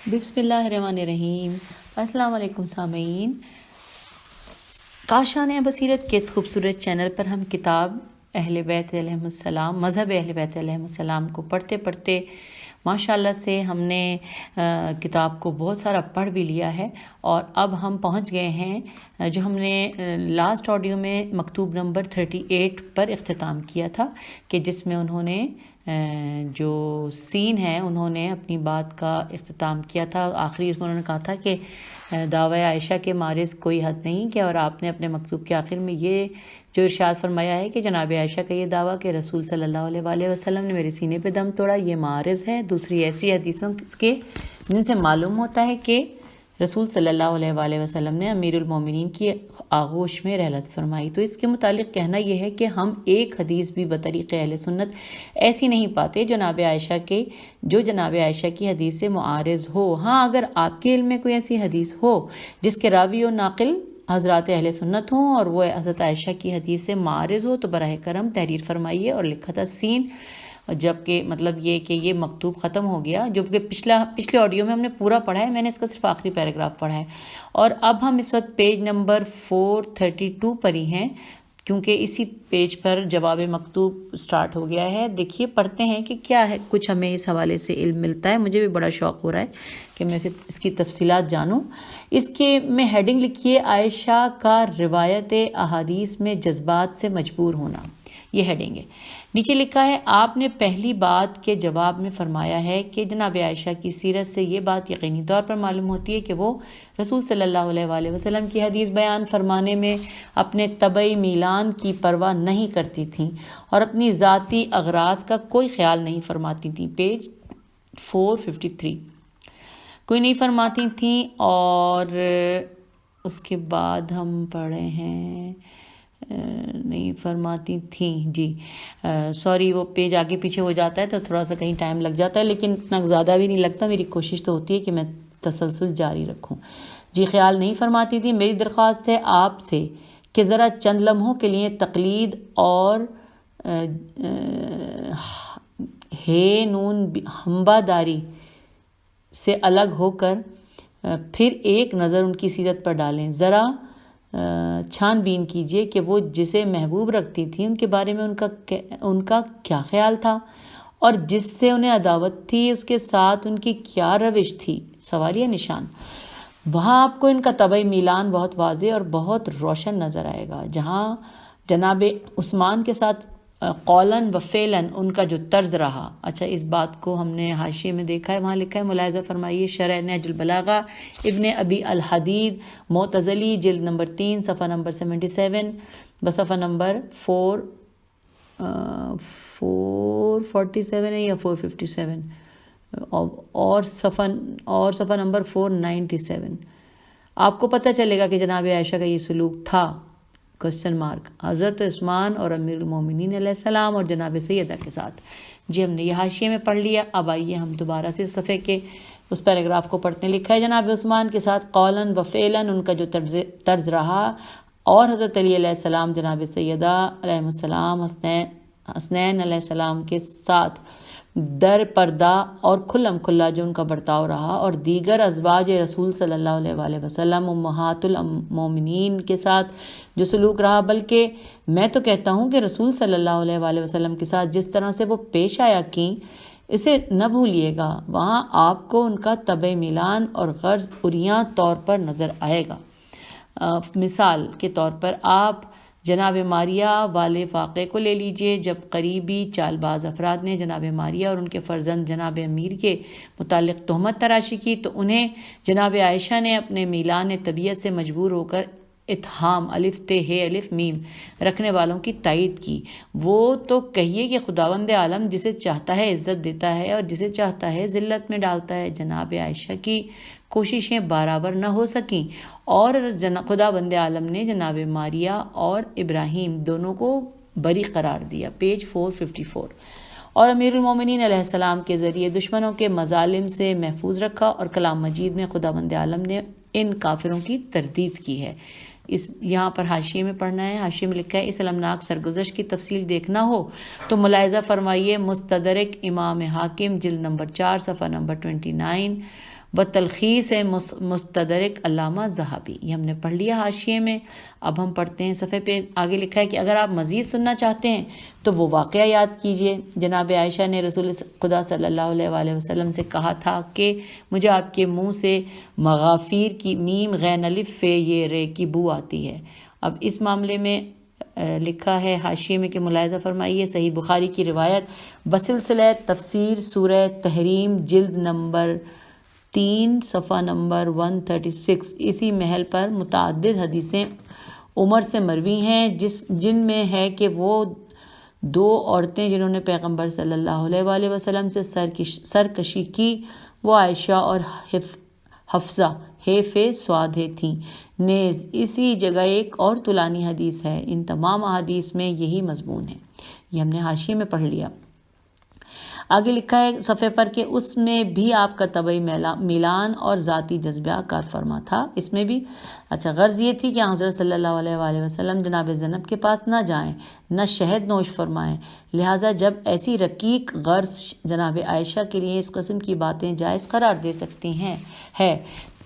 بسم اللہ الرحمن الرحیم۔ السلام علیکم سامعین، کاشان بصیرت کے اس خوبصورت چینل پر ہم کتاب اہل بیت علیہم السلام، مذہب اہل بیت علیہم السلام کو پڑھتے پڑھتے ماشاءاللہ سے ہم نے کتاب کو بہت سارا پڑھ بھی لیا ہے، اور اب ہم پہنچ گئے ہیں جو ہم نے لاسٹ آڈیو میں مکتوب نمبر 38 پر اختتام کیا تھا، کہ جس میں انہوں نے جو سین ہے انہوں نے اپنی بات کا اختتام کیا تھا۔ آخری اس میں انہوں نے کہا تھا کہ دعوی عائشہ کے مارز کوئی حد نہیں، کہ اور آپ نے اپنے مکتوب کے آخر میں یہ جو ارشاد فرمایا ہے کہ جناب عائشہ کا یہ دعویٰ کہ رسول صلی اللہ علیہ وآلہ وسلم نے میرے سینے پہ دم توڑا، یہ مارز ہے دوسری ایسی حدیثوں کے جن سے معلوم ہوتا ہے کہ رسول صلی اللہ علیہ وآلہ وسلم نے امیر المومنین کی آغوش میں رحلت فرمائی۔ تو اس کے متعلق کہنا یہ ہے کہ ہم ایک حدیث بھی بطریق اہل سنت ایسی نہیں پاتے جناب عائشہ کے جو جناب عائشہ کی حدیث سے معارض ہو۔ ہاں، اگر آپ کے علم میں کوئی ایسی حدیث ہو جس کے راوی و ناقل حضرات اہل سنت ہوں اور وہ حضرت عائشہ کی حدیث سے معارض ہو، تو براہ کرم تحریر فرمائیے اور لکھا تھا سین، جبکہ مطلب یہ کہ یہ مکتوب ختم ہو گیا، جو کہ پچھلے آڈیو میں ہم نے پورا پڑھا ہے، میں نے اس کا صرف آخری پیراگراف پڑھا ہے، اور اب ہم اس وقت پیج نمبر 432 پر ہی ہیں، کیونکہ اسی پیج پر جواب مکتوب سٹارٹ ہو گیا ہے۔ دیکھیے، پڑھتے ہیں کہ کیا ہے، کچھ ہمیں اس حوالے سے علم ملتا ہے۔ مجھے بھی بڑا شوق ہو رہا ہے کہ میں اس کی تفصیلات جانوں۔ اس کے میں ہیڈنگ لکھیے، عائشہ کا روایت احادیث میں جذبات سے مجبور ہونا، یہ ہیڈنگ ہے۔ نیچے لکھا ہے، آپ نے پہلی بات کے جواب میں فرمایا ہے کہ جناب عائشہ کی سیرت سے یہ بات یقینی طور پر معلوم ہوتی ہے کہ وہ رسول صلی اللہ علیہ وآلہ وسلم کی حدیث بیان فرمانے میں اپنے طبعی میلان کی پرواہ نہیں کرتی تھیں اور اپنی ذاتی اغراض کا کوئی خیال نہیں فرماتی تھیں۔ پیج 453 کوئی نہیں فرماتی تھیں، اور اس کے بعد ہم پڑھے ہیں نہیں فرماتی تھیں، جی سوری، وہ پیج آگے پیچھے ہو جاتا ہے تو تھوڑا سا کہیں ٹائم لگ جاتا ہے، لیکن اتنا زیادہ بھی نہیں لگتا۔ میری کوشش تو ہوتی ہے کہ میں تسلسل جاری رکھوں۔ جی، خیال نہیں فرماتی تھی۔ میری درخواست ہے آپ سے کہ ذرا چند لمحوں کے لیے تقلید اور نون ہمبا داری سے الگ ہو کر پھر ایک نظر ان کی سیرت پر ڈالیں، ذرا چھان بین کیجئے کہ وہ جسے محبوب رکھتی تھی ان کے بارے میں ان کا کیا خیال تھا، اور جس سے انہیں عداوت تھی اس کے ساتھ ان کی کیا روش تھی، سوالیہ نشان۔ وہاں آپ کو ان کا طبعی میلان بہت واضح اور بہت روشن نظر آئے گا۔ جہاں جناب عثمان کے ساتھ قولاً و فعلاً ان کا جو طرز رہا، اچھا اس بات کو ہم نے حاشیے میں دیکھا ہے، وہاں لکھا ہے، ملاحظہ فرمائیے، شرح نہج البلاغہ ابن ابی الحدید معتزلی، جلد نمبر 3 صفحہ نمبر 77 بصفحہ نمبر 447 ہے یا 457 اور صفحہ نمبر 497 آپ کو پتہ چلے گا کہ جناب عائشہ کا یہ سلوک تھا کوسچن مارک حضرت عثمان اور امیر المومنین علیہ السلام اور جناب سیدہ کے ساتھ۔ جی، ہم نے یہ حاشیے میں پڑھ لیا۔ اب آئیے ہم دوبارہ سے صفحے کے اس پیراگراف کو پڑھتے ہیں۔ لکھا ہے، جناب عثمان کے ساتھ قولاً و فعلاً ان کا جو طرز رہا، اور حضرت علی علیہ السلام، جناب سیدہ علیہ السلام، حسنین علیہ السلام کے ساتھ در پردہ اور کھلم کھلا جو ان کا برتاؤ رہا، اور دیگر ازواج رسول صلی اللہ علیہ وآلہ وسلم امہات المومنین کے ساتھ جو سلوک رہا، بلکہ میں تو کہتا ہوں کہ رسول صلی اللہ علیہ وآلہ وسلم کے ساتھ جس طرح سے وہ پیش آیا کیں، اسے نہ بھولیے گا۔ وہاں آپ کو ان کا طبع میلان اور غرض عریاں طور پر نظر آئے گا۔ مثال کے طور پر آپ جناب ماریہ والے واقعے کو لے لیجئے، جب قریبی چال باز افراد نے جناب ماریہ اور ان کے فرزند جناب امیر کے متعلق تہمت تراشی کی، تو انہیں جناب عائشہ نے اپنے میلان طبیعت سے مجبور ہو کر اتہام الف ت ہ الف میم رکھنے والوں کی تائید کی۔ وہ تو کہیے کہ خداوند عالم جسے چاہتا ہے عزت دیتا ہے اور جسے چاہتا ہے ذلت میں ڈالتا ہے۔ جناب عائشہ کی کوششیں برابر نہ ہو سکیں، اور خداوند عالم نے جناب ماریہ اور ابراہیم دونوں کو بری قرار دیا۔ پیج 454 اور امیر المومنین علیہ السلام کے ذریعے دشمنوں کے مظالم سے محفوظ رکھا، اور کلام مجید میں خداوند عالم نے ان کافروں کی تردید کی ہے۔ یہاں پر حاشیے میں پڑھنا ہے۔ حاشیے میں لکھا ہے، اس المناک سرگزشت کی تفصیل دیکھنا ہو تو ملاحظہ فرمائیے مستدرک امام حاکم، جلد نمبر 4 صفحہ نمبر 29، بتلخیص مستدرک علامہ ذہبی۔ یہ ہم نے پڑھ لیا حاشیے میں۔ اب ہم پڑھتے ہیں صفحے پہ آگے لکھا ہے کہ اگر آپ مزید سننا چاہتے ہیں تو وہ واقعہ یاد کیجئے۔ جناب عائشہ نے رسول خدا صلی اللہ علیہ وآلہ وسلم سے کہا تھا کہ مجھے آپ کے منہ سے مغافیر کی میم غین الف فے یہ رے کی بو آتی ہے۔ اب اس معاملے میں لکھا ہے حاشیے میں کہ ملاحظہ فرمائیے صحیح بخاری کی روایت بسلسلہ تفسیر سورہ تحریم جلد نمبر 3 صفحہ نمبر 136 اسی محل پر متعدد حدیثیں عمر سے مروی ہیں جن میں ہے کہ وہ دو عورتیں جنہوں نے پیغمبر صلی اللہ علیہ وآلہ وسلم سے سرکشی کی وہ عائشہ اور حفصہ حیف سوادے تھیں۔ نیز اسی جگہ ایک اور طولانی حدیث ہے۔ ان تمام احادیث میں یہی مضمون ہے۔ یہ ہم نے حاشیے میں پڑھ لیا۔ آگے لکھا ہے صفحے پر کہ اس میں بھی آپ کا طبعی میلان اور ذاتی جذبہ کار فرما تھا۔ اس میں بھی غرض یہ تھی کہ حضرت صلی اللہ علیہ وآلہ وسلم جناب زینب کے پاس نہ جائیں، نہ شہد نوش فرمائیں، لہٰذا جب ایسی رقیق غرض جناب عائشہ کے لیے اس قسم کی باتیں جائز قرار دے سکتی ہیں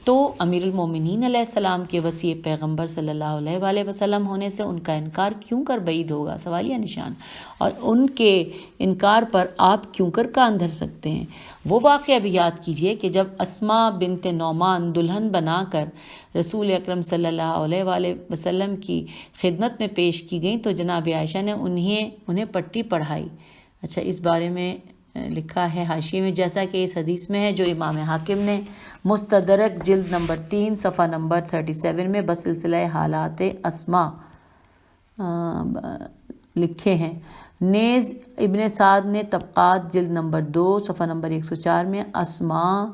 تو امیر المومنین علیہ السلام کے وصی پیغمبر صلی اللہ علیہ وآلہ وسلم ہونے سے ان کا انکار کیوں کر بعید ہوگا؟ سوالیہ نشان۔ اور ان کے انکار پر آپ کیوں کر کان دھر سکتے ہیں؟ وہ واقعہ بھی یاد کیجئے کہ جب اسماء بنت نعمان دلہن بنا کر رسول اکرم صلی اللہ علیہ وآلہ وسلم کی خدمت میں پیش کی گئیں تو جناب عائشہ نے انہیں پٹی پڑھائی۔ اس بارے میں لکھا ہے حاشیے میں جیسا کہ اس حدیث میں ہے جو امام حاکم نے مستدرک جلد نمبر 3 صفحہ نمبر 37 میں بسلسلہ حالات اسماء لکھے ہیں۔ نیز ابن سعد نے طبقات جلد نمبر 2 صفحہ نمبر 104 میں اسماء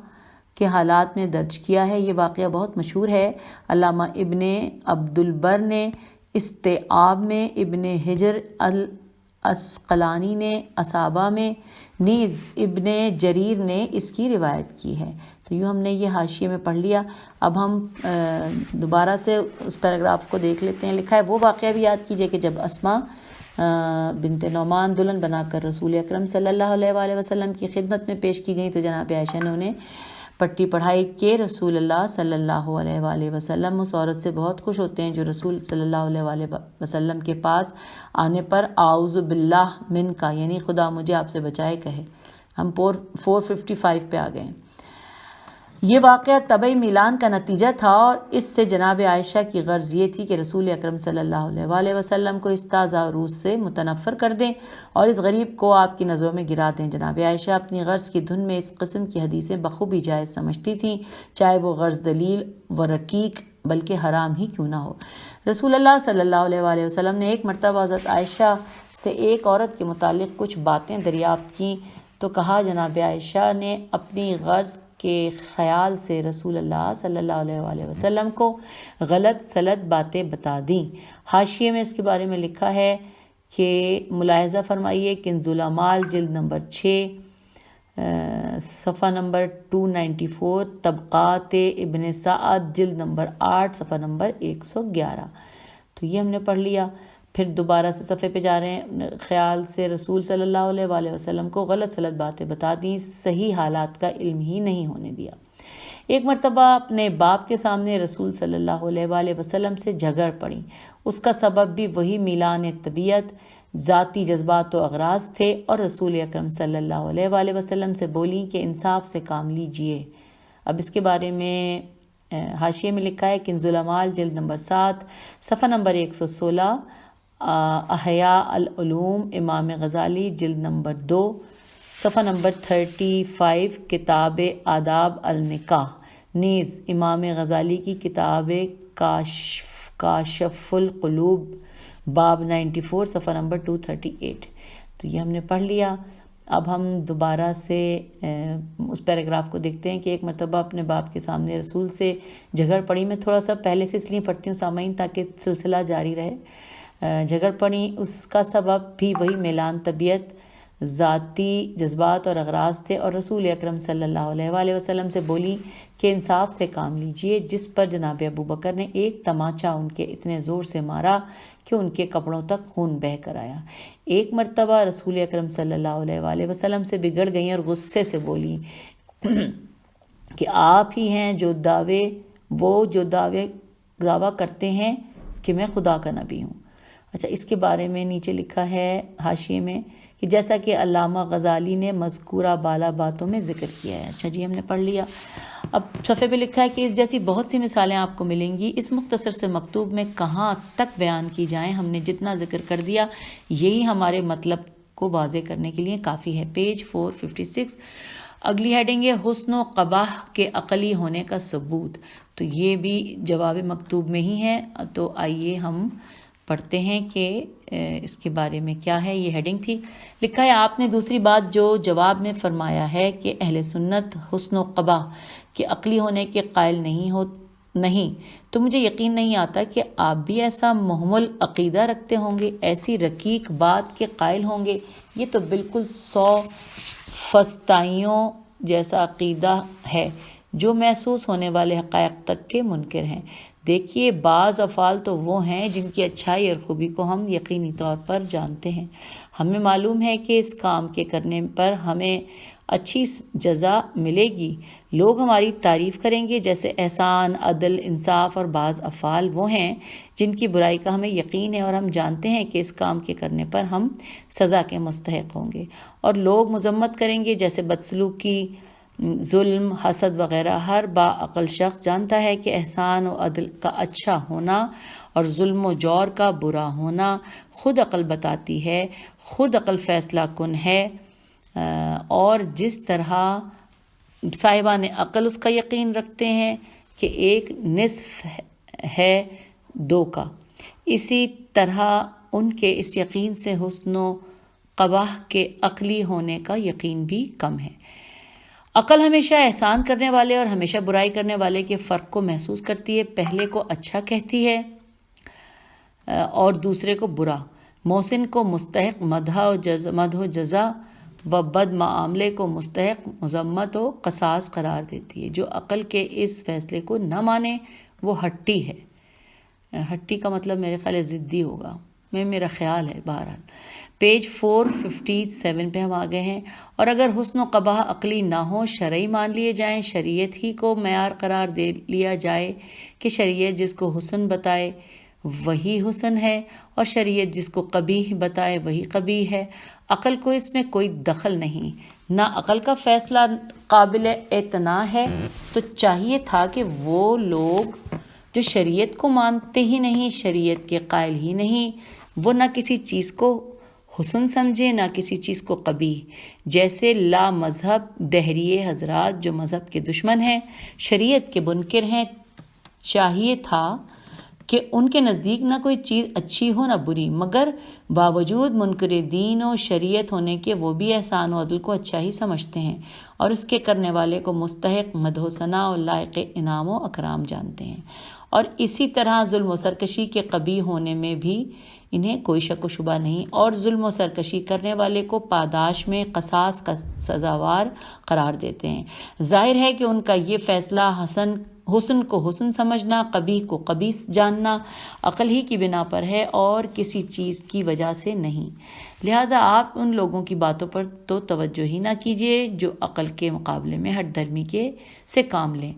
کے حالات میں درج کیا ہے۔ یہ واقعہ بہت مشہور ہے۔ علامہ ابن عبدالبر نے استیعاب میں، ابن حجر العسقلانی نے اصابہ میں، نیز ابن جریر نے اس کی روایت کی ہے۔ تو یوں ہم نے یہ حاشیے میں پڑھ لیا۔ اب ہم دوبارہ سے اس پیراگراف کو دیکھ لیتے ہیں۔ لکھا ہے وہ واقعہ بھی یاد کیجئے کہ جب اسماء بنت نعمان دلہن بنا کر رسول اکرم صلی اللہ علیہ وآلہ وسلم کی خدمت میں پیش کی گئیں تو جناب عائشہ نے انہیں پٹی پڑھائی کہ رسول اللہ صلی اللہ علیہ وآلہ وسلم اس عورت سے بہت خوش ہوتے ہیں جو رسول صلی اللہ علیہ وآلہ وسلم کے پاس آنے پر اعوذ باللہ من کا یعنی خدا مجھے آپ سے بچائے کہے۔ ہم 455 پہ آ گئے۔ یہ واقعہ طبعی میلان کا نتیجہ تھا اور اس سے جناب عائشہ کی غرض یہ تھی کہ رسول اکرم صلی اللہ علیہ وآلہ وسلم کو اس تازہ عروس سے متنفر کر دیں اور اس غریب کو آپ کی نظروں میں گرا دیں۔ جناب عائشہ اپنی غرض کی دھن میں اس قسم کی حدیثیں بخوبی جائز سمجھتی تھیں، چاہے وہ غرض دلیل و رقیق بلکہ حرام ہی کیوں نہ ہو۔ رسول اللہ صلی اللہ علیہ وآلہ وسلم نے ایک مرتبہ حضرت عائشہ سے ایک عورت کے متعلق کچھ باتیں دریافت کیں تو کہا جناب عائشہ نے اپنی غرض کے خیال سے رسول اللہ صلی اللہ علیہ وآلہ وسلم کو غلط سلط باتیں بتا دیں۔ حاشیے میں اس کے بارے میں لکھا ہے کہ ملاحظہ فرمائیے کنز العمال جلد نمبر 6 صفحہ نمبر 294، طبقات ابن سعد جلد نمبر 8 صفحہ نمبر 111۔ تو یہ ہم نے پڑھ لیا۔ پھر دوبارہ سے صفحے پہ جا رہے ہیں۔ خیال سے رسول صلی اللہ علیہ وآلہ وسلم کو غلط سلط باتیں بتا دیں، صحیح حالات کا علم ہی نہیں ہونے دیا۔ ایک مرتبہ اپنے باپ کے سامنے رسول صلی اللہ علیہ وآلہ وسلم سے جھگڑ پڑی۔ اس کا سبب بھی وہی میلان طبیعت، ذاتی جذبات و اغراض تھے اور رسول اکرم صلی اللہ علیہ وآلہ وسلم سے بولی کہ انصاف سے کام لیجئے۔ اب اس کے بارے میں حاشیے میں لکھا ہے کنز العمال جلد نمبر 7 صفحہ نمبر 116، احیاء العلوم امام غزالی جلد نمبر 2 صفحہ نمبر 35، کتاب آداب النکاح، نیز امام غزالی کی کتاب کاشف القلوب باب 94 صفحہ نمبر 238۔ تو یہ ہم نے پڑھ لیا۔ اب ہم دوبارہ سے اس پیراگراف کو دیکھتے ہیں کہ ایک مرتبہ اپنے باپ کے سامنے رسول سے جھگڑ پڑی۔ میں تھوڑا سا پہلے سے اس لیے پڑھتی ہوں سامعین تاکہ سلسلہ جاری رہے۔ جھگڑ پڑی، اس کا سبب بھی وہی میلان طبیعت، ذاتی جذبات اور اغراض تھے اور رسول اکرم صلی اللہ علیہ وآلہ وسلم سے بولی کہ انصاف سے کام لیجئے، جس پر جناب ابو بکر نے ایک تماچا ان کے اتنے زور سے مارا کہ ان کے کپڑوں تک خون بہہ کر آیا۔ ایک مرتبہ رسول اکرم صلی اللہ علیہ وآلہ وسلم سے بگڑ گئیں اور غصے سے بولی کہ آپ ہی ہیں جو دعویٰ کرتے ہیں کہ میں خدا کا نبی ہوں۔ اچھا، اس کے بارے میں نیچے لکھا ہے حاشیے میں کہ جیسا کہ علامہ غزالی نے مذکورہ بالا باتوں میں ذکر کیا ہے۔ اچھا جی، ہم نے پڑھ لیا۔ اب صفحے پہ لکھا ہے کہ اس جیسی بہت سی مثالیں آپ کو ملیں گی، اس مختصر سے مکتوب میں کہاں تک بیان کی جائیں، ہم نے جتنا ذکر کر دیا یہی ہمارے مطلب کو واضح کرنے کے لیے کافی ہے۔ پیج 456، اگلی ہیڈنگ ہے حسن و قباح کے عقلی ہونے کا ثبوت۔ تو یہ بھی جواب مکتوب میں ہی ہے، تو آئیے ہم پڑھتے ہیں کہ اس کے بارے میں کیا ہے۔ یہ ہیڈنگ تھی۔ لکھا ہے آپ نے دوسری بات جو جواب میں فرمایا ہے کہ اہل سنت حسن و قباح کے عقلی ہونے کے قائل نہیں، تو مجھے یقین نہیں آتا کہ آپ بھی ایسا محمل عقیدہ رکھتے ہوں گے، ایسی رقیق بات کے قائل ہوں گے۔ یہ تو بالکل 100 فسطائیوں جیسا عقیدہ ہے جو محسوس ہونے والے حقائق تک کے منکر ہیں۔ دیکھیے، بعض افعال تو وہ ہیں جن کی اچھائی اور خوبی کو ہم یقینی طور پر جانتے ہیں۔ ہمیں معلوم ہے کہ اس کام کے کرنے پر ہمیں اچھی جزا ملے گی، لوگ ہماری تعریف کریں گے، جیسے احسان، عدل، انصاف، اور بعض افعال وہ ہیں جن کی برائی کا ہمیں یقین ہے اور ہم جانتے ہیں کہ اس کام کے کرنے پر ہم سزا کے مستحق ہوں گے، اور لوگ مذمت کریں گے، جیسے بدسلوکی، ظلم، حسد وغیرہ۔ ہر باعقل شخص جانتا ہے کہ احسان و عدل کا اچھا ہونا اور ظلم و جور کا برا ہونا خود عقل بتاتی ہے، خود عقل فیصلہ کن ہے، اور جس طرح صاحبان عقل اس کا یقین رکھتے ہیں کہ ایک نصف ہے 2 کا، اسی طرح ان کے اس یقین سے حسن و قباح کے عقلی ہونے کا یقین بھی کم ہے۔ عقل ہمیشہ احسان کرنے والے اور ہمیشہ برائی کرنے والے کے فرق کو محسوس کرتی ہے، پہلے کو اچھا کہتی ہے اور دوسرے کو برا، محسن کو مستحق مدح و جزا و بد معاملے کو مستحق مذمت و قصاص قرار دیتی ہے۔ جو عقل کے اس فیصلے کو نہ مانے وہ ہٹی ہے۔ ہٹی کا مطلب میرے خیال ہے ضدی ہوگا، میرا خیال ہے۔ بہرحال پیج 457 پہ ہم آگئے ہیں۔ اور اگر حسن و قباح عقلی نہ ہو، شرعی مان لیے جائیں، شریعت ہی کو معیار قرار دے لیا جائے کہ شریعت جس کو حسن بتائے وہی حسن ہے، اور شریعت جس کو قبیح بتائے وہی قبیح ہے، عقل کو اس میں کوئی دخل نہیں، نہ عقل کا فیصلہ قابل اعتنا ہے۔ تو چاہیے تھا کہ وہ لوگ جو شریعت کو مانتے ہی نہیں، شریعت کے قائل ہی نہیں، وہ نہ کسی چیز کو حسن سمجھے نہ کسی چیز کو قبیح، جیسے لا مذہب دہریے حضرات جو مذہب کے دشمن ہیں، شریعت کے منکر ہیں۔ چاہیے تھا کہ ان کے نزدیک نہ کوئی چیز اچھی ہو نہ بری، مگر باوجود منکر دین و شریعت ہونے کے وہ بھی احسان و عدل کو اچھا ہی سمجھتے ہیں، اور اس کے کرنے والے کو مستحق مدح و ثنا اور لائق انعام و اکرام جانتے ہیں، اور اسی طرح ظلم و سرکشی کے قبیح ہونے میں بھی انہیں کوئی شک و شبہ نہیں، اور ظلم و سرکشی کرنے والے کو پاداش میں قصاص کا سزاوار قرار دیتے ہیں۔ ظاہر ہے کہ ان کا یہ فیصلہ حسن کو حسن سمجھنا، قبیح کو قبیح جاننا عقل ہی کی بنا پر ہے اور کسی چیز کی وجہ سے نہیں۔ لہٰذا آپ ان لوگوں کی باتوں پر تو توجہ ہی نہ کیجیے جو عقل کے مقابلے میں ہٹ دھرمی سے کام لیں،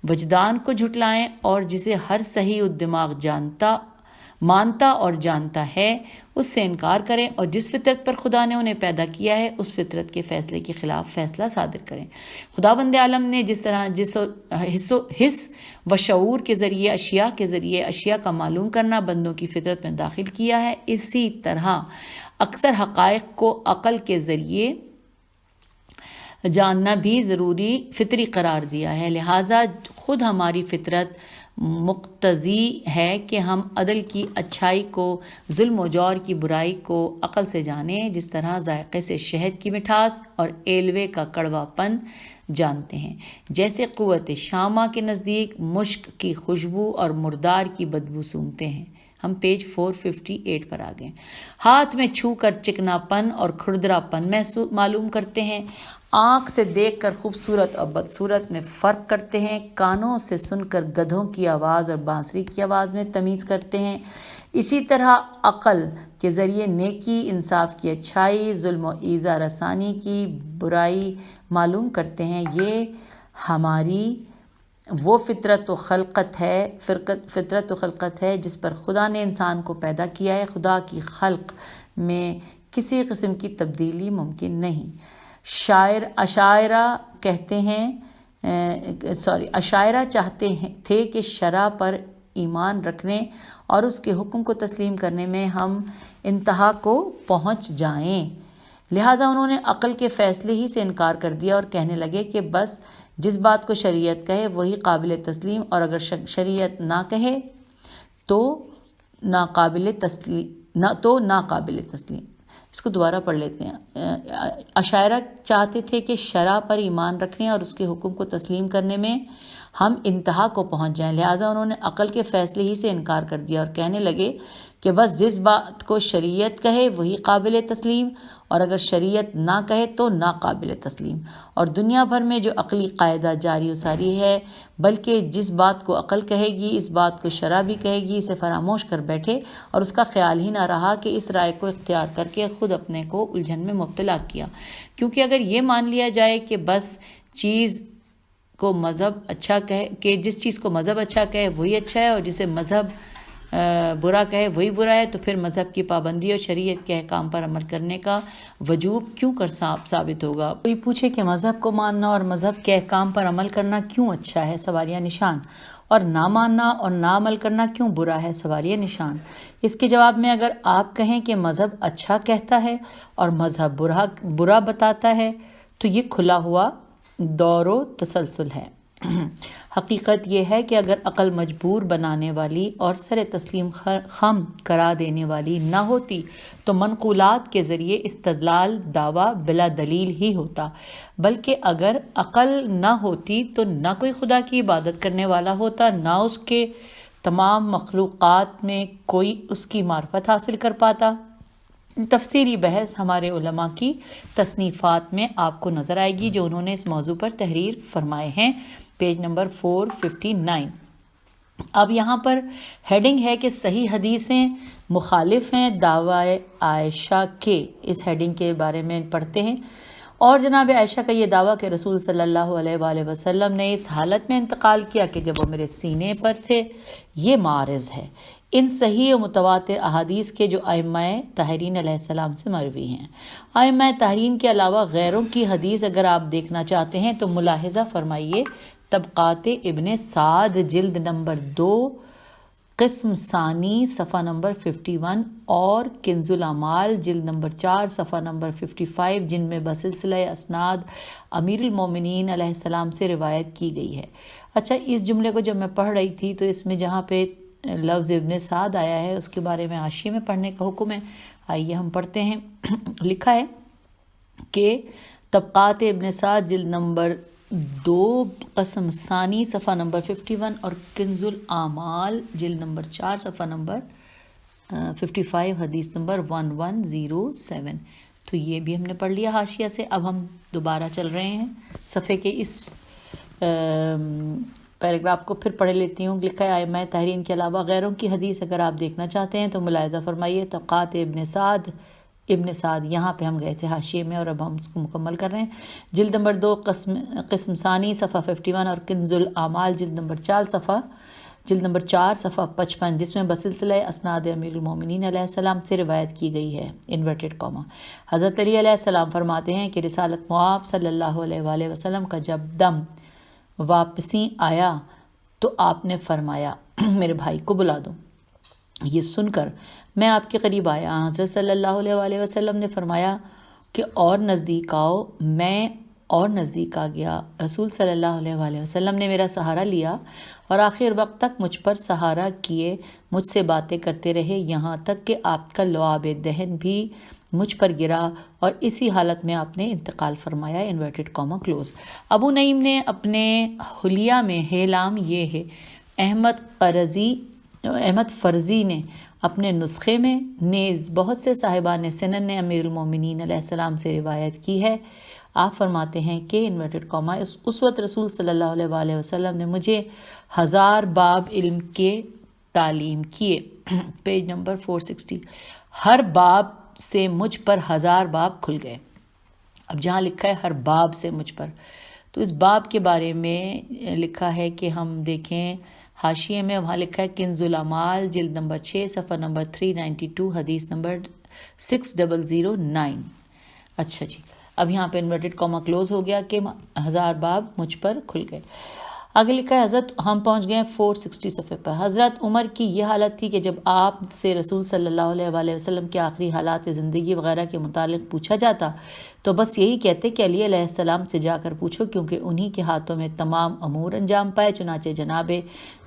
وجدان کو جھٹلائیں، اور جسے ہر صحیح الدماغ مانتا اور جانتا ہے اس سے انکار کریں، اور جس فطرت پر خدا نے انہیں پیدا کیا ہے اس فطرت کے فیصلے کے خلاف فیصلہ صادر کریں۔ خداوند عالم نے جس طرح حس و شعور کے ذریعے اشیاء کا معلوم کرنا بندوں کی فطرت میں داخل کیا ہے، اسی طرح اکثر حقائق کو عقل کے ذریعے جاننا بھی ضروری فطری قرار دیا ہے۔ لہٰذا خود ہماری فطرت مقتضی ہے کہ ہم عدل کی اچھائی کو، ظلم و جور کی برائی کو عقل سے جانیں، جس طرح ذائقے سے شہد کی مٹھاس اور ایلوے کا کڑوا پن جانتے ہیں، جیسے قوت شامہ کے نزدیک مشک کی خوشبو اور مردار کی بدبو سونگھتے ہیں۔ ہم پیج 458 پر آ گئے۔ ہاتھ میں چھو کر چکنا پن اور کھردرا پن معلوم کرتے ہیں، آنکھ سے دیکھ کر خوبصورت اور بدصورت میں فرق کرتے ہیں، کانوں سے سن کر گدھوں کی آواز اور بانسری کی آواز میں تمیز کرتے ہیں، اسی طرح عقل کے ذریعے نیکی، انصاف کی اچھائی، ظلم و ایذا رسانی کی برائی معلوم کرتے ہیں۔ یہ ہماری وہ فطرت و خلقت ہے جس پر خدا نے انسان کو پیدا کیا ہے. خدا کی خلق میں کسی قسم کی تبدیلی ممکن نہیں. اشاعرہ چاہتے تھے کہ شرع پر ایمان رکھنے اور اس کے حکم کو تسلیم کرنے میں ہم انتہا کو پہنچ جائیں، لہٰذا انہوں نے عقل کے فیصلے ہی سے انکار کر دیا اور کہنے لگے کہ بس جس بات کو شریعت کہے وہی قابل تسلیم، اور اگر شریعت نہ کہے تو ناقابل تسلیم. اس کو دوبارہ پڑھ لیتے ہیں. اشاعرہ چاہتے تھے کہ شرع پر ایمان رکھنے اور اس کے حکم کو تسلیم کرنے میں ہم انتہا کو پہنچ جائیں، لہٰذا انہوں نے عقل کے فیصلے ہی سے انکار کر دیا اور کہنے لگے کہ بس جس بات کو شریعت کہے وہی قابل تسلیم، اور اگر شریعت نہ کہے تو ناقابل تسلیم. اور دنیا بھر میں جو عقلی قاعدہ جاری و ساری ہے، بلکہ جس بات کو عقل کہے گی اس بات کو شرع بھی کہے گی، اسے فراموش کر بیٹھے اور اس کا خیال ہی نہ رہا کہ اس رائے کو اختیار کر کے خود اپنے کو الجھن میں مبتلا کیا. کیونکہ اگر یہ مان لیا جائے کہ بس چیز کو مذہب اچھا کہے، کہ جس چیز کو مذہب اچھا کہے وہی اچھا ہے اور جسے مذہب برا کہے وہی برا ہے، تو پھر مذہب کی پابندی اور شریعت کے احکام پر عمل کرنے کا وجوب کیوں کر ثابت ہوگا؟ کوئی پوچھے کہ مذہب کو ماننا اور مذہب کے احکام پر عمل کرنا کیوں اچھا ہے، سوالیہ نشان، اور نہ ماننا اور نہ عمل کرنا کیوں برا ہے، سوالیہ نشان. اس کے جواب میں اگر آپ کہیں کہ مذہب اچھا کہتا ہے اور مذہب برا بتاتا ہے تو یہ کھلا ہوا دور و تسلسل ہے. حقیقت یہ ہے کہ اگر عقل مجبور بنانے والی اور سر تسلیم خم کرا دینے والی نہ ہوتی تو منقولات کے ذریعے استدلال دعویٰ بلا دلیل ہی ہوتا، بلکہ اگر عقل نہ ہوتی تو نہ کوئی خدا کی عبادت کرنے والا ہوتا، نہ اس کے تمام مخلوقات میں کوئی اس کی معرفت حاصل کر پاتا. تفصیلی بحث ہمارے علماء کی تصنیفات میں آپ کو نظر آئے گی جو انہوں نے اس موضوع پر تحریر فرمائے ہیں، پیج نمبر 459. اب یہاں پر ہیڈنگ ہے کہ صحیح حدیثیں مخالف ہیں دعوی عائشہ کے. اس ہیڈنگ کے بارے میں پڑھتے ہیں. اور جناب عائشہ کا یہ دعویٰ کہ رسول صلی اللہ علیہ وآلہ وسلم نے اس حالت میں انتقال کیا کہ جب وہ میرے سینے پر تھے، یہ معارض ہے ان صحیح و متواتر احادیث کے جو ائمہ طاہرین علیہ السلام سے مروی ہیں. ائمہ طاہرین کے علاوہ غیروں کی حدیث اگر آپ دیکھنا چاہتے ہیں تو ملاحظہ فرمائیے طبقات ابن سعد جلد نمبر 2 قسم ثانی صفحہ نمبر 51 اور کنز الاعمال جلد نمبر 4 صفحہ نمبر 55 جن میں بسلسلہ اسناد امیر المومنین علیہ السلام سے روایت کی گئی ہے. اچھا، اس جملے کو جب میں پڑھ رہی تھی تو اس میں جہاں پہ لفظ ابن سعد آیا ہے اس کے بارے میں حاشیے میں پڑھنے کا حکم ہے. آئیے ہم پڑھتے ہیں. لکھا ہے کہ طبقات ابن سعد جلد نمبر 2 قسم ثانی صفحہ نمبر 51 اور کنز الاعمال جلد نمبر 4 صفحہ نمبر 55 حدیث نمبر 1107. تو یہ بھی ہم نے پڑھ لیا حاشیہ سے. اب ہم دوبارہ چل رہے ہیں صفحے کے اس پیراگراف کو پھر پڑھ لیتی ہوں. لکھا ہے ائمہ طاہرین کے علاوہ غیروں کی حدیث اگر آپ دیکھنا چاہتے ہیں تو ملاحظہ فرمائیے طبقات ابن سعد یہاں پہ ہم گئے تھے حاشیے میں اور اب ہم اس کو مکمل کر رہے ہیں. جلد نمبر 2 قسم ثانی صفحہ 51 اور کنز الاعمال جلد نمبر 4 صفحہ 55 جس میں بسلسلہ اسناد امیر المومنین علیہ السلام سے روایت کی گئی ہے انورٹڈ کاما. حضرت علی علیہ السلام فرماتے ہیں کہ رسالت مآب صلی اللہ علیہ وآلہ وسلم کا جب دم واپسی آیا تو آپ نے فرمایا میرے بھائی کو بلا دو. یہ سن کر میں آپ کے قریب آیا. حضرت صلی اللہ علیہ وآلہ وسلم نے فرمایا کہ اور نزدیک آؤ. میں اور نزدیک آ گیا. رسول صلی اللہ علیہ وآلہ وسلم نے میرا سہارا لیا اور آخر وقت تک مجھ پر سہارا کیے مجھ سے باتیں کرتے رہے یہاں تک کہ آپ کا لعاب دہن بھی مجھ پر گرا اور اسی حالت میں آپ نے انتقال فرمایا انورٹڈ کاما کلوز. ابو نعیم نے اپنے حلیہ میں ہیلام یہ ہے. احمد فرزی نے اپنے نسخے میں نیز بہت سے صاحبان سنن نے امیر المومنین علیہ السلام سے روایت کی ہے. آپ فرماتے ہیں کہ انورٹڈ کاما اس وقت رسول صلی اللہ علیہ وآلہ وسلم نے مجھے 1000 باب علم کے تعلیم کیے. Page number 460. ہر باب سے مجھ پر 1000 باب کھل گئے. اب جہاں لکھا ہے ہر باب سے مجھ پر تو اس باب کے بارے میں لکھا ہے کہ ہم دیکھیں حاشیے میں، وہاں لکھا ہے کنز الاعمال جلد نمبر 6 صفحہ نمبر 392 حدیث نمبر 6009۔ اچھا جی، اب یہاں پہ انورٹڈ کاما کلوز ہو گیا کہ 1000 باب مجھ پر کھل گئے۔ آگے لکھا ہے حضرت، ہم پہنچ گئے 460 صفحے پر۔ حضرت عمر کی یہ حالت تھی کہ جب آپ سے رسول صلی اللہ علیہ وآلہ وسلم کے آخری حالات زندگی وغیرہ کے متعلق پوچھا جاتا تو بس یہی کہتے کہ علی علیہ السلام سے جا کر پوچھو، کیونکہ انہی کے ہاتھوں میں تمام امور انجام پائے۔ چنانچہ جناب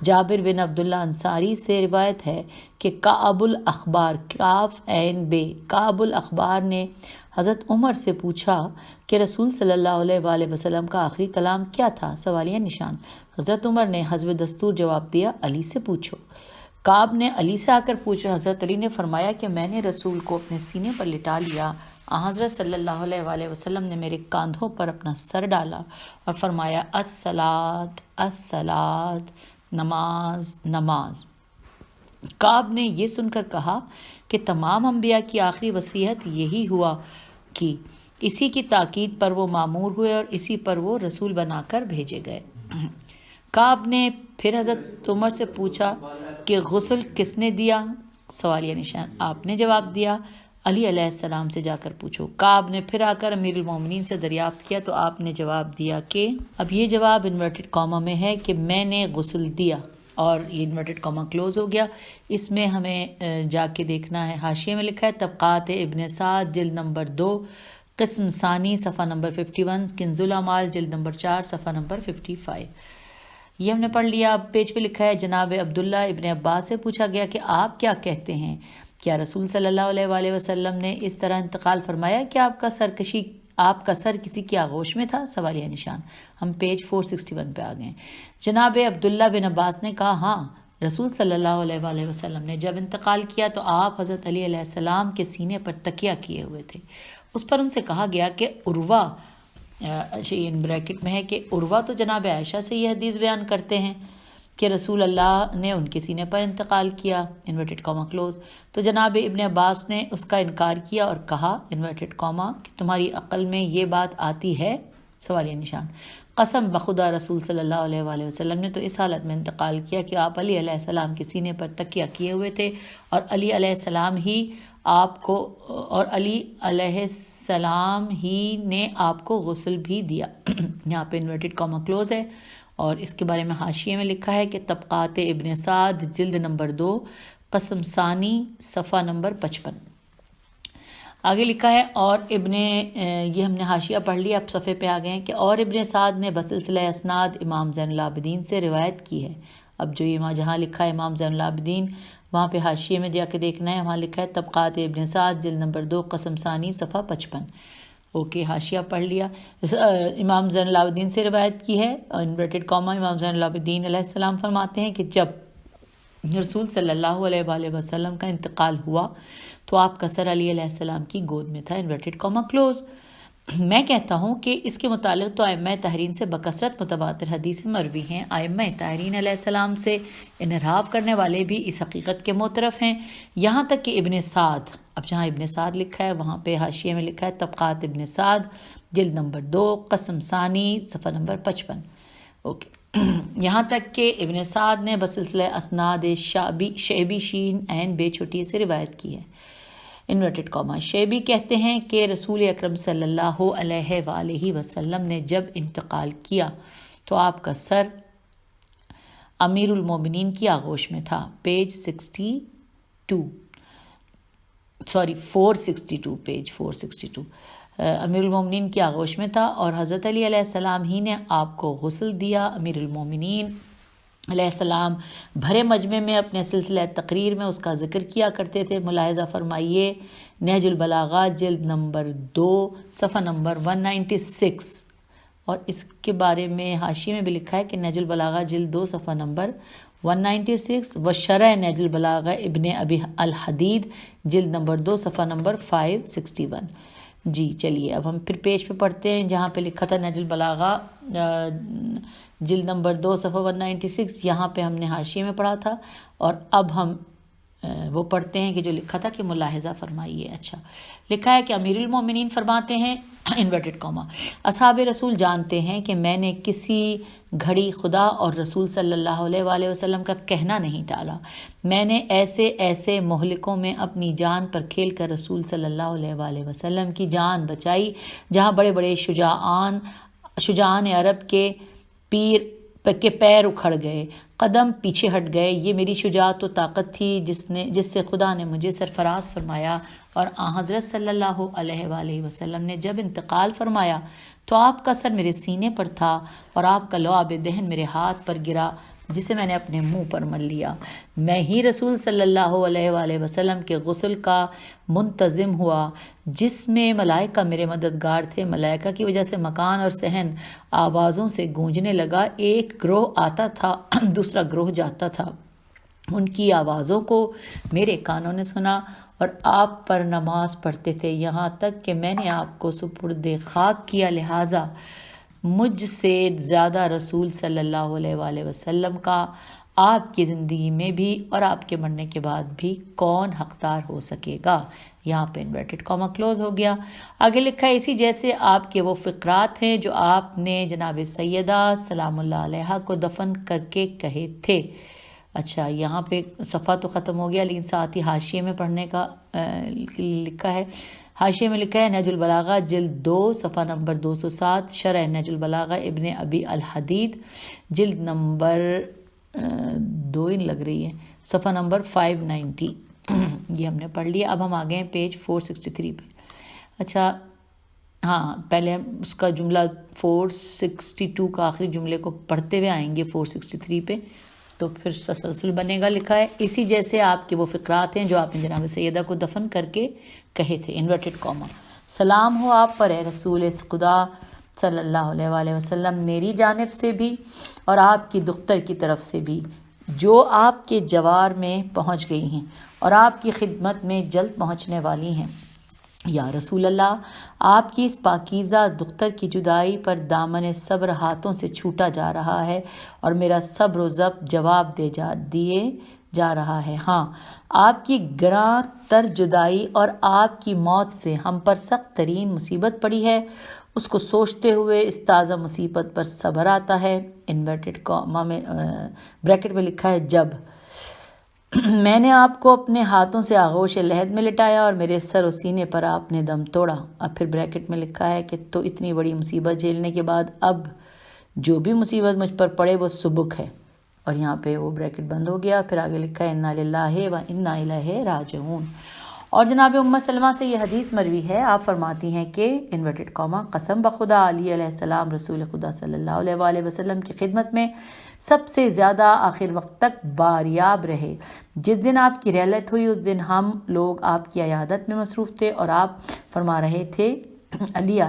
جابر بن عبداللہ انصاری سے روایت ہے کہ کعب الاخبار کعب الاخبار نے حضرت عمر سے پوچھا کہ رسول صلی اللہ علیہ وآلہ وسلم کا آخری کلام کیا تھا؟ سوالیہ نشان۔ حضرت عمر نے حسب دستور جواب دیا، علی سے پوچھو۔ کعب نے علی سے آ کر پوچھا۔ حضرت علی نے فرمایا کہ میں نے رسول کو اپنے سینے پر لٹا لیا، حضرت صلی اللہ علیہ وآلہ وسلم نے میرے کاندھوں پر اپنا سر ڈالا اور فرمایا الصلاۃ الصلاۃ، نماز نماز۔ کعب نے یہ سن کر کہا کہ تمام انبیاء کی آخری وصیت یہی ہوا کی، اسی کی تاکید پر وہ مامور ہوئے اور اسی پر وہ رسول بنا کر بھیجے گئے۔ کعب نے پھر حضرت عمر سے پوچھا کہ غسل کس نے دیا؟ سوالیہ نشان۔ آپ نے جواب دیا، علی علیہ السلام سے جا کر پوچھو۔ کعب نے پھر آ کر امیر المومنین سے دریافت کیا تو آپ نے جواب دیا کہ، اب یہ جواب انورٹڈ کاما میں ہے کہ میں نے غسل دیا، اور یہ انورٹڈ کاما کلوز ہو گیا۔ اس میں ہمیں جا کے دیکھنا ہے، حاشیے میں لکھا ہے طبقات ابن سعد جلد نمبر 2 قسم ثانی صفحہ نمبر 51، کنز الاعمال جلد نمبر 4 صفحہ نمبر 55۔ یہ ہم نے پڑھ لیا۔ اب پیج پہ لکھا ہے جناب عبداللہ ابن عباس سے پوچھا گیا کہ آپ کیا کہتے ہیں، کیا رسول صلی اللہ علیہ وآلہ وسلم نے اس طرح انتقال فرمایا کہ آپ کا سر کسی کی آغوش میں تھا؟ سوالیہ نشان۔ ہم پیج 461 پہ آ گئے۔ جناب عبداللہ بن عباس نے کہا، ہاں، رسول صلی اللہ علیہ وآلہ وسلم نے جب انتقال کیا تو آپ حضرت علی علیہ السلام کے سینے پر تکیہ کیے ہوئے تھے۔ اس پر ان سے کہا گیا کہ عروہ، ان بریکٹ میں ہے کہ عروہ تو جناب عائشہ سے یہ حدیث بیان کرتے ہیں کہ رسول اللہ نے ان کے سینے پر انتقال کیا، انورٹڈ کاما کلوز۔ تو جناب ابن عباس نے اس کا انکار کیا اور کہا، انورٹڈ کاما، کہ تمہاری عقل میں یہ بات آتی ہے؟ سوالیہ نشان۔ قسم بخدا رسول صلی اللہ علیہ وآلہ وسلم نے تو اس حالت میں انتقال کیا کہ آپ علی علیہ السلام کے سینے پر تکیہ کیے ہوئے تھے، اور علی علیہ السلام ہی نے آپ کو غسل بھی دیا۔ یہاں پہ انورٹڈ کاما کلوز ہے، اور اس کے بارے میں حاشیے میں لکھا ہے کہ طبقات ابن سعد جلد نمبر 2 قسم ثانی صفحہ نمبر 55۔ آگے لکھا ہے اور یہ ہم نے حاشیہ پڑھ لیا، اب صفحے پہ آ گئے ہیں کہ اور ابن سعد نے بسلسلہ اسناد امام زین العابدین سے روایت کی ہے۔ اب جو یہ جہاں لکھا ہے امام زین العابدین، وہاں پہ حاشیے میں جا کے دیکھنا ہے، وہاں لکھا ہے طبقات ابن سعد جلد نمبر 2 قسم ثانی صفحہ 55۔ اوکے، حاشیہ پڑھ لیا۔ امام زین العابدین سے روایت کی ہے، انورٹڈ کاما، امام زین العابدین علیہ السلام فرماتے ہیں کہ جب رسول صلی اللہ علیہ وآلہ وسلم کا انتقال ہوا تو آپ کا سر علی علیہ السلام کی گود میں تھا، انورٹڈ کاما کلوز۔ میں کہتا ہوں کہ اس کے متعلق تو ائمہ طاہرین سے بکثرت متواتر حدیث مروی ہیں۔ ائمہ طاہرین علیہ السلام سے انحراف کرنے والے بھی اس حقیقت کے معترف ہیں، یہاں تک کہ ابن سعد، اب جہاں ابن سعد لکھا ہے وہاں پہ حاشیے میں لکھا ہے طبقات ابن سعد جلد نمبر 2 قسم ثانی صفحہ نمبر 55۔ اوکے، یہاں تک کہ ابن سعد نے بسلسلہ اسناد شعبی شین عین بے چھٹی سے روایت کی ہے، انورٹڈ کاما۔ شعبی کہتے ہیں کہ رسول اکرم صلی اللہ علیہ وآلہ وسلم نے جب انتقال کیا تو آپ کا سر امیر المومنین کی آغوش میں تھا، پیج 462 پیج 462، امیر المومنین کی آغوش میں تھا اور حضرت علی علیہ السلام ہی نے آپ کو غسل دیا۔ امیر المومنین علیہ السلام بھرے مجمع میں اپنے سلسلہ تقریر میں اس کا ذکر کیا کرتے تھے۔ ملاحظہ فرمائیے نہج البلاغہ جلد نمبر 2 صفحہ نمبر 196، اور اس کے بارے میں حاشیے میں بھی لکھا ہے کہ نہج البلاغہ جلد 2 صفحہ نمبر 196 و شرح نہج البلاغہ ابن ابی الحدید جلد نمبر 2 صفحہ نمبر 561۔ جی چلیے اب ہم پھر پیج پہ پڑھتے ہیں جہاں پہ لکھا تھا نہج البلاغہ جلد نمبر 2 صفحہ 196، یہاں پہ ہم نے حاشیے میں پڑھا تھا، اور اب ہم وہ پڑھتے ہیں کہ جو لکھا تھا کہ ملاحظہ فرمائیے. اچھا لکھا ہے کہ امیر المومنین فرماتے ہیں انورٹڈ کاما اصحاب رسول جانتے ہیں کہ میں نے کسی گھڑی خدا اور رسول صلی اللہ علیہ وآلہ وسلم کا کہنا نہیں ٹالا. میں نے ایسے ایسے مہلکوں میں اپنی جان پر کھیل کر رسول صلی اللہ علیہ وآلہ وسلم کی جان بچائی جہاں بڑے بڑے شجاعان عرب کے پیر اکھڑ گئے، قدم پیچھے ہٹ گئے. یہ میری شجاعت و طاقت تھی جس سے خدا نے مجھے سرفراز فرمایا. اور حضرت صلی اللہ علیہ وآلہ وسلم نے جب انتقال فرمایا تو آپ کا سر میرے سینے پر تھا اور آپ کا لعاب دہن میرے ہاتھ پر گرا جسے میں نے اپنے منہ پر مل لیا. میں ہی رسول صلی اللہ علیہ وآلہ وسلم کے غسل کا منتظم ہوا جس میں ملائکہ میرے مددگار تھے. ملائکہ کی وجہ سے مکان اور صحن آوازوں سے گونجنے لگا. ایک گروہ آتا تھا دوسرا گروہ جاتا تھا. ان کی آوازوں کو میرے کانوں نے سنا اور آپ پر نماز پڑھتے تھے یہاں تک کہ میں نے آپ کو سپرد خاک کیا. لہٰذا مجھ سے زیادہ رسول صلی اللہ علیہ وآلہ وسلم کا آپ کی زندگی میں بھی اور آپ کے مرنے کے بعد بھی کون حقدار ہو سکے گا. یہاں پہ انورٹڈ کاما کلوز ہو گیا. آگے لکھا ہے اسی جیسے آپ کے وہ فقرات ہیں جو آپ نے جناب سیدہ سلام اللہ علیہ کو دفن کر کے کہے تھے. اچھا یہاں پہ صفحہ تو ختم ہو گیا لیکن ساتھ ہی حاشیے میں پڑھنے کا لکھا ہے. حاشیے میں لکھا ہے نہج البلاغہ جلد 2 صفحہ نمبر 207 شرح نہج البلاغہ ابن ابی الحدید جلد نمبر 2 لگ رہی ہے صفحہ نمبر 590. یہ ہم نے پڑھ لیا. اب ہم آ گئے ہیں پیج 463 پہ. اچھا ہاں پہلے ہم اس کا جملہ 462 کا آخری جملے کو پڑھتے ہوئے آئیں گے 463 پہ تو پھر تسلسل بنے گا. لکھا ہے اسی جیسے آپ کے وہ فقرات ہیں جو آپ نے جناب سیدہ کو دفن کر کے کہے تھے. انورٹڈ کاما سلام ہو آپ پر اے رسول خدا صلی اللہ علیہ وآلہ وسلم میری جانب سے بھی اور آپ کی دختر کی طرف سے بھی جو آپ کے جوار میں پہنچ گئی ہیں اور آپ کی خدمت میں جلد پہنچنے والی ہیں. یا رسول اللہ آپ کی اس پاکیزہ دختر کی جدائی پر دامن صبر ہاتھوں سے چھوٹا جا رہا ہے اور میرا صبر و ضبط جواب دیے جا رہا ہے. ہاں آپ کی گراں تر جدائی اور آپ کی موت سے ہم پر سخت ترین مصیبت پڑی ہے. اس کو سوچتے ہوئے اس تازہ مصیبت پر صبر آتا ہے. انورٹڈ کاما میں بریکٹ میں لکھا ہے جب میں نے آپ کو اپنے ہاتھوں سے آغوش لحد میں لٹایا اور میرے سر و سینے پر آپ نے دم توڑا. اب پھر بریکٹ میں لکھا ہے کہ تو اتنی بڑی مصیبت جھیلنے کے بعد اب جو بھی مصیبت مجھ پر پڑے وہ سبک ہے. اور یہاں پہ وہ بریکٹ بند ہو گیا. پھر آگے لکھا ہے انا للہ و انا الیہ راجعون. اور جناب ام سلمہ سے یہ حدیث مروی ہے. آپ فرماتی ہیں کہ انورٹڈ کاما قسم بخدا علی علیہ السلام رسول خدا صلی اللہ علیہ وآلہ وسلم کی خدمت میں سب سے زیادہ آخر وقت تک باریاب رہے. جس دن آپ کی رحلت ہوئی اس دن ہم لوگ آپ کی عیادت میں مصروف تھے اور آپ فرما رہے تھے علی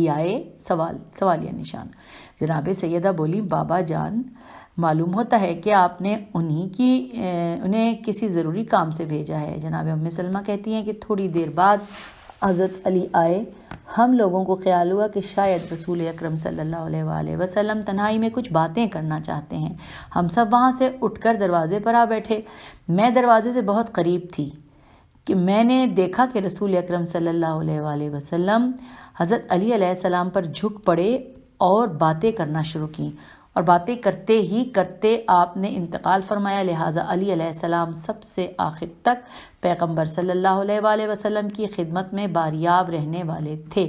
آئے سوالیہ نشان. جناب سیدہ بولی بابا جان معلوم ہوتا ہے کہ آپ نے انہیں کسی ضروری کام سے بھیجا ہے. جناب ام سلمہ کہتی ہیں کہ تھوڑی دیر بعد حضرت علی آئے. ہم لوگوں کو خیال ہوا کہ شاید رسول اکرم صلی اللہ علیہ وآلہ وسلم تنہائی میں کچھ باتیں کرنا چاہتے ہیں. ہم سب وہاں سے اٹھ کر دروازے پر آ بیٹھے. میں دروازے سے بہت قریب تھی کہ میں نے دیکھا کہ رسول اکرم صلی اللہ علیہ وآلہ وسلم حضرت علی علیہ السلام پر جھک پڑے اور باتیں کرنا شروع کیں اور باتیں کرتے ہی کرتے آپ نے انتقال فرمایا. لہٰذا علی علیہ السلام سب سے آخر تک پیغمبر صلی اللہ علیہ وآلہ وسلم کی خدمت میں باریاب رہنے والے تھے.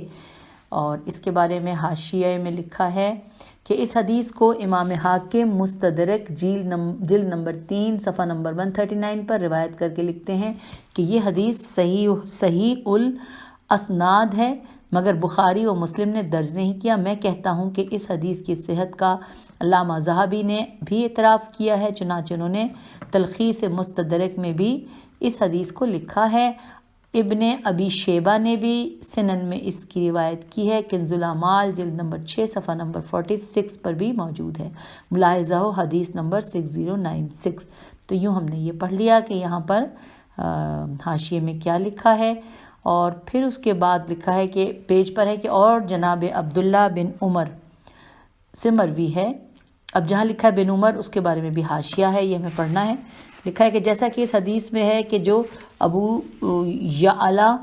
اور اس کے بارے میں حاشیے میں لکھا ہے کہ اس حدیث کو امام حاکم مستدرک جلد نمبر 3 صفحہ نمبر 139 پر روایت کر کے لکھتے ہیں کہ یہ حدیث صحیح الاسناد ہے مگر بخاری و مسلم نے درج نہیں کیا. میں کہتا ہوں کہ اس حدیث کی صحت کا علامہ ذہبی نے بھی اعتراف کیا ہے. چنانچہ انہوں نے تلخیص مستدرک میں بھی اس حدیث کو لکھا ہے. ابن ابی شیبہ نے بھی سنن میں اس کی روایت کی ہے. کنز الاعمال جلد نمبر 6 صفحہ نمبر 46 پر بھی موجود ہے. ملاحظہ ہو حدیث نمبر 6096. تو یوں ہم نے یہ پڑھ لیا کہ یہاں پر حاشیے میں کیا لکھا ہے. اور پھر اس کے بعد لکھا ہے کہ پیج پر ہے کہ اور جناب عبداللہ بن عمر سے مروی ہے. اب جہاں لکھا ہے بن عمر اس کے بارے میں بھی حاشیہ ہے, یہ ہمیں پڑھنا ہے. لکھا ہے کہ جیسا کہ اس حدیث میں ہے کہ جو ابو یعلا،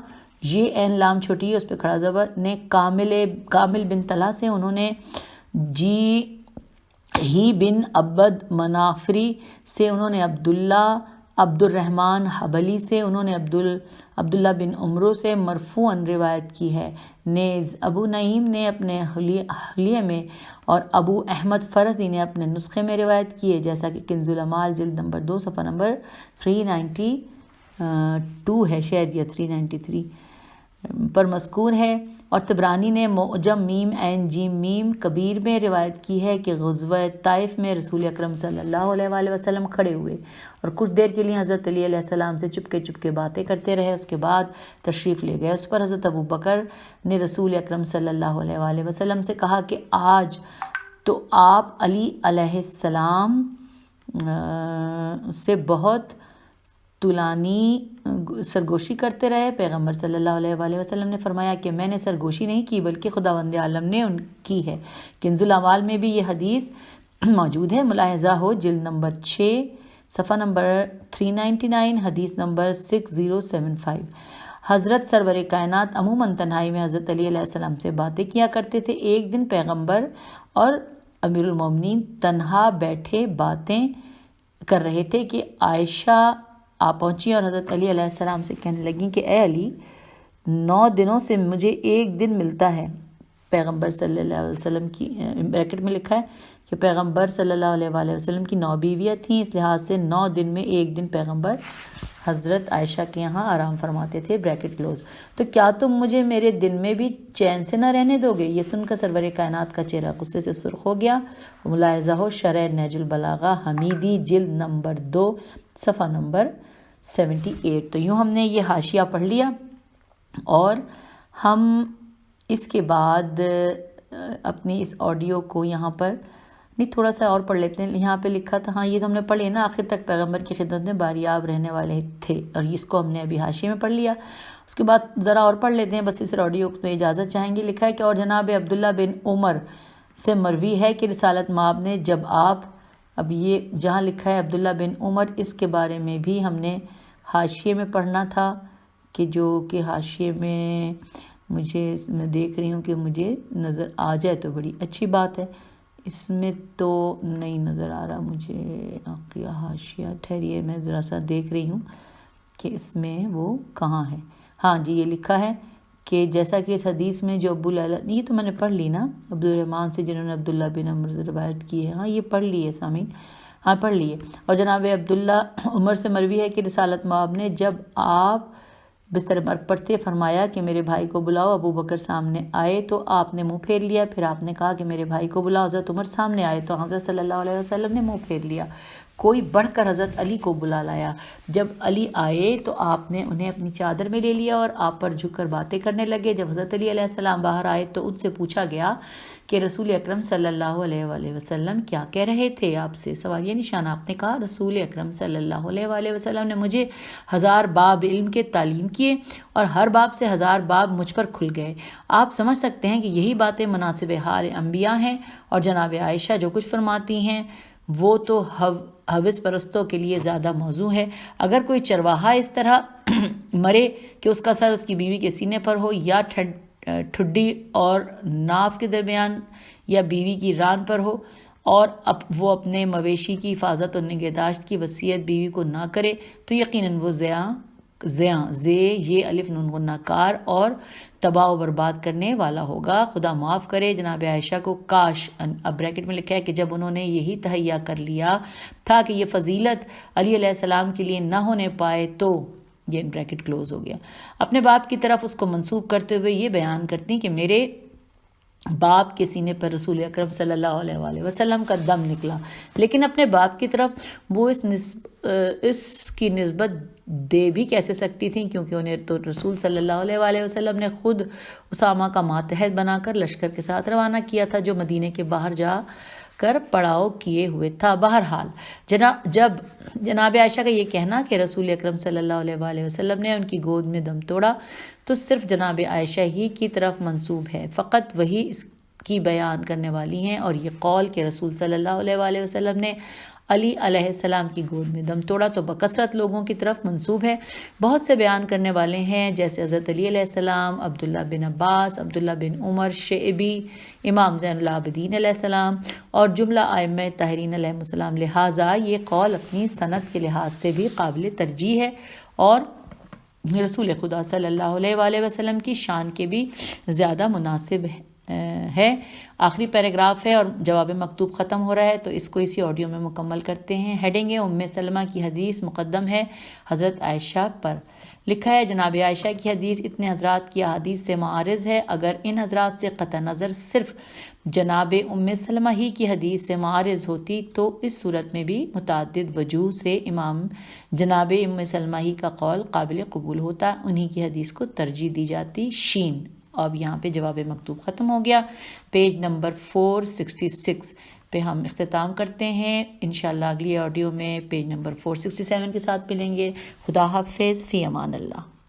یہ عین لام چھوٹی ہے اس پہ کھڑا زبر، نے کامل بن طلحہ سے، انہوں نے جی ہی بن عبد منافری سے، انہوں نے عبد الرحمن حبلی سے، انہوں نے عبداللہ بن عمرو سے مرفوعاً روایت کی ہے۔ نیز ابو نعیم نے اپنے حلیہ میں اور ابو احمد فرزی نے اپنے نسخے میں روایت کی ہے، جیسا کہ کنز العمال جلد نمبر 2 صفحہ نمبر 392 ہے، شاید یا 393 پر مذکور ہے۔ اور طبرانی نے معجم میم عین جیم میم کبیر میں روایت کی ہے کہ غزوہ طائف میں رسول اکرم صلی اللہ علیہ وآلہ وسلم کھڑے ہوئے اور کچھ دیر کے لیے حضرت علی علیہ السلام سے چپکے باتیں کرتے رہے، اس کے بعد تشریف لے گئے۔ اس پر حضرت ابو بکر نے رسول اکرم صلی اللہ علیہ وآلہ وسلم سے کہا کہ آج تو آپ علی علیہ السلام سے بہت طولانی سرگوشی کرتے رہے۔ پیغمبر صلی اللہ علیہ وآلہ وسلم نے فرمایا کہ میں نے سرگوشی نہیں کی بلکہ خداوند عالم نے ان کی ہے۔ کنز الاعمال میں بھی یہ حدیث موجود ہے، ملاحظہ ہو جلد نمبر 6 صفحہ نمبر 399 حدیث نمبر 6075۔ حضرت سرور کائنات عموماً تنہائی میں حضرت علی علیہ السلام سے باتیں کیا کرتے تھے۔ ایک دن پیغمبر اور امیر المومنین تنہا بیٹھے باتیں کر رہے تھے کہ عائشہ آ پہنچی اور حضرت علی علیہ السلام سے کہنے لگیں کہ اے علی، 9 دنوں سے مجھے ایک دن ملتا ہے۔ پیغمبر صلی اللہ علیہ وسلم کی بریکٹ میں لکھا ہے کہ پیغمبر صلی اللہ علیہ وآلہ وسلم کی 9 بیویاں تھیں، اس لحاظ سے 9 دن میں ایک دن پیغمبر حضرت عائشہ کے یہاں آرام فرماتے تھے، بریکٹ کلوز۔ تو کیا تم مجھے میرے دن میں بھی چین سے نہ رہنے دو گے؟ یہ سن کر سرور کائنات کا چہرہ غصے سے سرخ ہو گیا۔ ملاحظہ ہو شرح نہج البلاغہ حمیدی جلد نمبر 2 صفحہ نمبر 78۔ تو یوں ہم نے یہ حاشیہ پڑھ لیا اور ہم اس کے بعد اپنی اس آڈیو کو یہاں پر نہیں تھوڑا سا اور پڑھ لیتے ہیں۔ یہاں پہ لکھا تھا، ہاں یہ تو ہم نے پڑھ لیا نا، آخر تک پیغمبر کی خدمت میں باریاب رہنے والے تھے، اور اس کو ہم نے ابھی حاشیے میں پڑھ لیا۔ اس کے بعد ذرا اور پڑھ لیتے ہیں، بس اس آڈیو کو اجازت چاہیں گے۔ لکھا ہے کہ اور جناب عبداللہ بن عمر سے مروی ہے کہ رسالت مآب نے جب آپ، اب یہ جہاں لکھا ہے عبداللہ بن عمر، اس کے بارے میں بھی ہم نے حاشیے میں پڑھنا تھا، کہ جو کہ حاشیے میں میں دیکھ رہی ہوں کہ مجھے نظر آ جائے تو بڑی اچھی بات ہے۔ اس میں تو نہیں نظر آ رہا مجھے حاشیہ، ٹھہریے میں ذرا سا دیکھ رہی ہوں کہ اس میں وہ کہاں ہے۔ ہاں جی، یہ لکھا ہے کہ جیسا کہ اس حدیث میں جو یہ تو میں نے پڑھ لی نا، عبدالرحمن سے جنہوں نے عبداللہ بن عمر سے روایت کی ہے، ہاں یہ پڑھ لی ہے سامعین، ہاں پڑھ لیے۔ اور جناب عبداللہ عمر سے مروی ہے کہ رسالت مآب نے جب آپ بستر مرگ پر تھے فرمایا کہ میرے بھائی کو بلاؤ۔ ابو بکر سامنے آئے تو آپ نے منہ پھیر لیا، پھر آپ نے کہا کہ میرے بھائی کو بلاؤ۔ حضرت عمر سامنے آئے تو حضرت صلی اللہ علیہ وسلم نے منہ پھیر لیا۔ کوئی بڑھ کر حضرت علی کو بلا لایا۔ جب علی آئے تو آپ نے انہیں اپنی چادر میں لے لیا اور آپ پر جھک کر باتیں کرنے لگے۔ جب حضرت علی علیہ السلام باہر آئے تو ان سے پوچھا گیا کہ رسول اکرم صلی اللہ علیہ وآلہ وسلم کیا کہہ رہے تھے آپ سے؟ سوالیہ نشان۔ آپ نے کہا رسول اکرم صلی اللہ علیہ وآلہ وسلم نے مجھے 1000 باب علم کے تعلیم کیے اور ہر باب سے 1000 باب مجھ پر کھل گئے۔ آپ سمجھ سکتے ہیں کہ یہی باتیں مناسب حال انبیاء ہیں، اور جناب عائشہ جو کچھ فرماتی ہیں وہ تو حوث پرستوں کے لیے زیادہ موزوں ہے۔ اگر کوئی چرواہا اس طرح مرے کہ اس کا سر اس کی بیوی کے سینے پر ہو، یا ٹھڈی اور ناف کے درمیان، یا بیوی کی ران پر ہو، اور وہ اپنے مویشی کی حفاظت اور نگہداشت کی وصیت بیوی کو نہ کرے، تو یقیناً وہ یہ الف نون غنہ کار اور تباہ و برباد کرنے والا ہوگا۔ خدا معاف کرے جناب عائشہ کو، کاش، اب بریکٹ میں لکھا ہے کہ جب انہوں نے یہی تہیہ کر لیا تھا کہ یہ فضیلت علی علیہ السلام کے لیے نہ ہونے پائے تو یہ بریکٹ کلوز ہو گیا۔ اپنے باپ کی طرف اس کو منسوب کرتے ہوئے یہ بیان کرتی کہ میرے باپ کے سینے پر رسول اکرم صلی اللہ علیہ وآلہ وسلم کا دم نکلا، لیکن اپنے باپ کی طرف وہ اس کی نسبت دے بھی کیسے سکتی تھیں، کیونکہ انہیں تو رسول صلی اللہ علیہ وآلہ وسلم نے خود اسامہ کا ماتحت بنا کر لشکر کے ساتھ روانہ کیا تھا، جو مدینے کے باہر جا کر پڑاؤ کیے ہوئے تھا۔ بہرحال جب جناب عائشہ کا یہ کہنا کہ رسول اکرم صلی اللہ علیہ وآلہ وسلم نے ان کی گود میں دم توڑا تو صرف جناب عائشہ ہی کی طرف منسوب ہے، فقط وہی اس کی بیان کرنے والی ہیں، اور یہ قول کہ رسول صلی اللہ علیہ وآلہ وسلم نے علی علیہ السلام کی گود میں دم توڑا تو بکثرت لوگوں کی طرف منسوب ہے۔ بہت سے بیان کرنے والے ہیں جیسے حضرت علی علیہ السلام، عبداللہ بن عباس، عبداللہ بن عمر، شعبی، امام زین العابدین علیہ السلام اور جملہ ائمہ طاہرین علیہ السلام۔ لہٰذا یہ قول اپنی سند کے لحاظ سے بھی قابل ترجیح ہے اور رسول خدا صلی اللہ علیہ وآلہ وسلم کی شان کے بھی زیادہ مناسب ہے۔ آخری پیراگراف ہے اور جواب مکتوب ختم ہو رہا ہے، تو اس کو اسی آڈیو میں مکمل کرتے ہیں۔ ہیڈنگ ہے ام سلمہ کی حدیث مقدم ہے حضرت عائشہ پر۔ لکھا ہے جناب عائشہ کی حدیث اتنے حضرات کی احادیث سے معارض ہے۔ اگر ان حضرات سے قطع نظر صرف جناب ام سلمہ ہی کی حدیث سے معارض ہوتی تو اس صورت میں بھی متعدد وجوہ سے امام جناب ام سلمہ ہی کا قول قابل قبول ہوتا، انہی کی حدیث کو ترجیح دی جاتی۔ شین۔ اب یہاں پہ جواب مکتوب ختم ہو گیا۔ پیج نمبر 466 پہ ہم اختتام کرتے ہیں۔ انشاءاللہ اگلی آڈیو میں پیج نمبر 467 کے ساتھ ملیں گے۔ خدا حافظ، فی امان اللہ۔